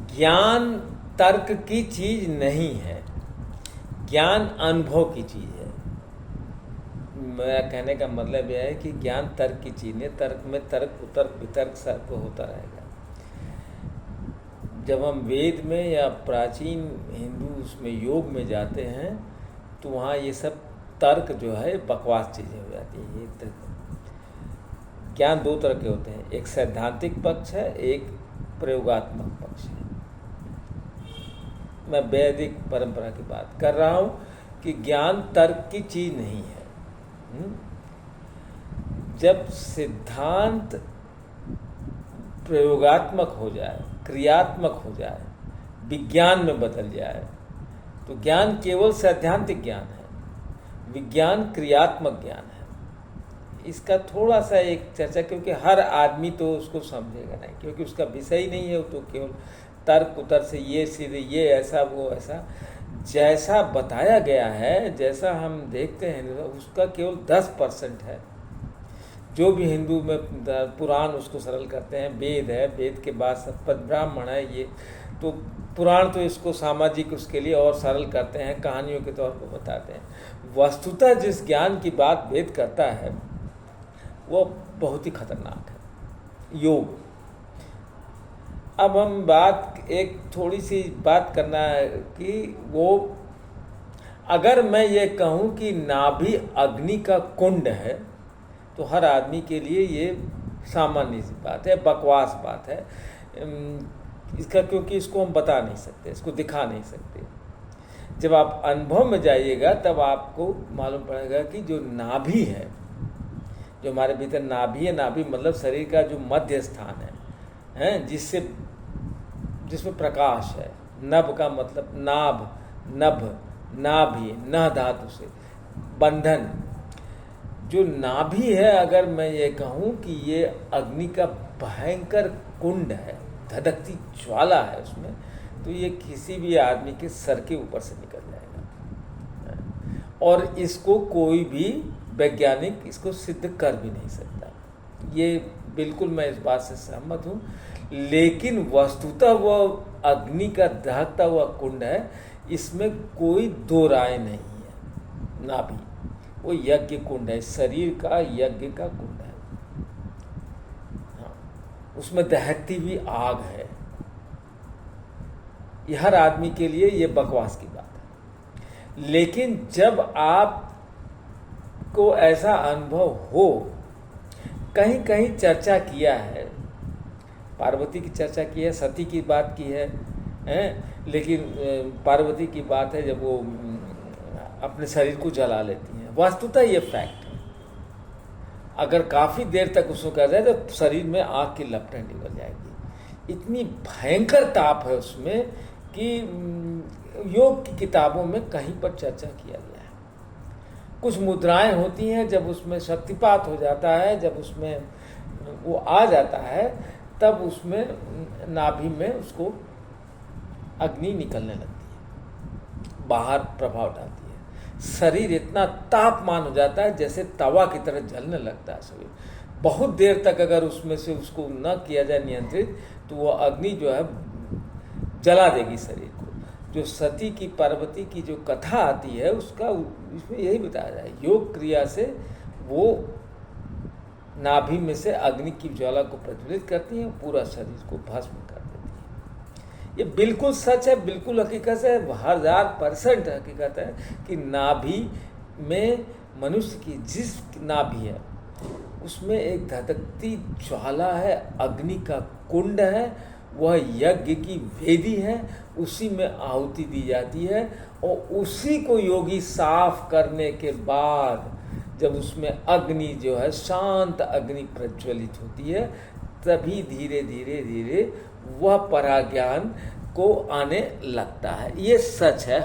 ज्ञान तर्क की चीज नहीं है, ज्ञान अनुभव की चीज है। मेरा कहने का मतलब यह है कि ज्ञान तर्क की चीज नहीं, तर्क में तर्क उतर्क वितर्क सब होता रहेगा। जब हम वेद में या प्राचीन हिंदू उसमें योग में जाते हैं तो वहाँ ये सब तर्क जो है बकवास चीज़ें हो जाती हैं। ये तर्क ज्ञान दो तरह के होते हैं, एक सैद्धांतिक पक्ष है, एक प्रयोगात्मक पक्ष है। मैं वैदिक परंपरा की बात कर रहा हूँ कि ज्ञान तर्क की चीज़ नहीं है। जब सिद्धांत प्रयोगात्मक हो जाए, क्रियात्मक हो जाए, विज्ञान में बदल जाए, तो ज्ञान केवल सैद्धांतिक ज्ञान है, विज्ञान क्रियात्मक ज्ञान है। इसका थोड़ा सा एक चर्चा, क्योंकि हर आदमी तो उसको समझेगा नहीं, क्योंकि उसका विषय ही नहीं है, वो तो केवल तर्क उतर से ये सीधे ये ऐसा वो ऐसा, जैसा बताया गया है, जैसा हम देखते हैं उसका केवल 10% है। जो भी हिंदू में पुराण उसको सरल करते हैं, वेद है, वेद के बाद सब ब्राह्मण है, ये तो पुराण तो इसको सामाजिक उसके लिए और सरल करते हैं, कहानियों के तौर पर बताते हैं। वस्तुतः जिस ज्ञान की बात वेद करता है वो बहुत ही खतरनाक है, योग। अब हम एक थोड़ी सी बात करना है कि वो, अगर मैं ये कहूँ कि नाभि अग्नि का कुंड है तो हर आदमी के लिए ये सामान्य सी बात है, बकवास बात है इसका, क्योंकि इसको हम बता नहीं सकते, इसको दिखा नहीं सकते। जब आप अनुभव में जाइएगा तब आपको मालूम पड़ेगा कि जो नाभि है, जो हमारे भीतर नाभि है, नाभि मतलब शरीर का जो मध्य स्थान है, जिसमें प्रकाश है। नभ का मतलब नाभ, नभ, नाभि, न धातु से बंधन। जो नाभि है, अगर मैं ये कहूँ कि ये अग्नि का भयंकर कुंड है, धधकती ज्वाला है उसमें, तो ये किसी भी आदमी के सर के ऊपर से निकल जाएगा और इसको कोई भी वैज्ञानिक इसको सिद्ध कर भी नहीं सकता। ये बिल्कुल मैं इस बात से सहमत हूँ। लेकिन वस्तुतः वह अग्नि का दहकता हुआ कुंड है, इसमें कोई दो राय नहीं है। नाभि वो यज्ञ कुंड है, शरीर का यज्ञ का कुंड है। हाँ, उसमें दहकती हुई आग है। ये हर आदमी के लिए ये बकवास की बात है। लेकिन जब आप को ऐसा अनुभव हो, कहीं कहीं चर्चा किया है, पार्वती की चर्चा की है, सती की बात की है, लेकिन पार्वती की बात है जब वो अपने शरीर को जला लेती हैं। वास्तुतः ये फैक्ट है। अगर काफ़ी देर तक उसको कर जाए तो शरीर में आग की लपटें निकल जाएगी। इतनी भयंकर ताप है उसमें कि योग की किताबों में कहीं पर चर्चा किया गया है। कुछ मुद्राएं होती हैं, जब उसमें शक्तिपात हो जाता है, जब उसमें वो आ जाता है, तब उसमें नाभि में उसको अग्नि निकलने लगती है, बाहर प्रभाव डालती है। शरीर इतना तापमान हो जाता है जैसे तवा की तरह जलने लगता है शरीर। बहुत देर तक अगर उसमें से उसको न किया जाए नियंत्रित, तो वो अग्नि जो है जला देगी शरीर को। जो सती की पार्वती की जो कथा आती है उसका इसमें यही बताया जाए, योग क्रिया से वो नाभि में से अग्नि की ज्वाला को प्रज्वलित करती है, पूरा शरीर को भस्म कर देती है। ये बिल्कुल सच है, बिल्कुल हकीकत है, 1000% हकीकत है कि नाभि में मनुष्य की जिस नाभि है उसमें एक धधकती ज्वाला है, अग्नि का कुंड है, वह यज्ञ की वेदी है, उसी में आहुति दी जाती है। और उसी को योगी साफ करने के बाद जब उसमें अग्नि जो है शांत अग्नि प्रज्वलित होती है, तभी धीरे धीरे धीरे वह पराज्ञान को आने लगता है। ये सच है।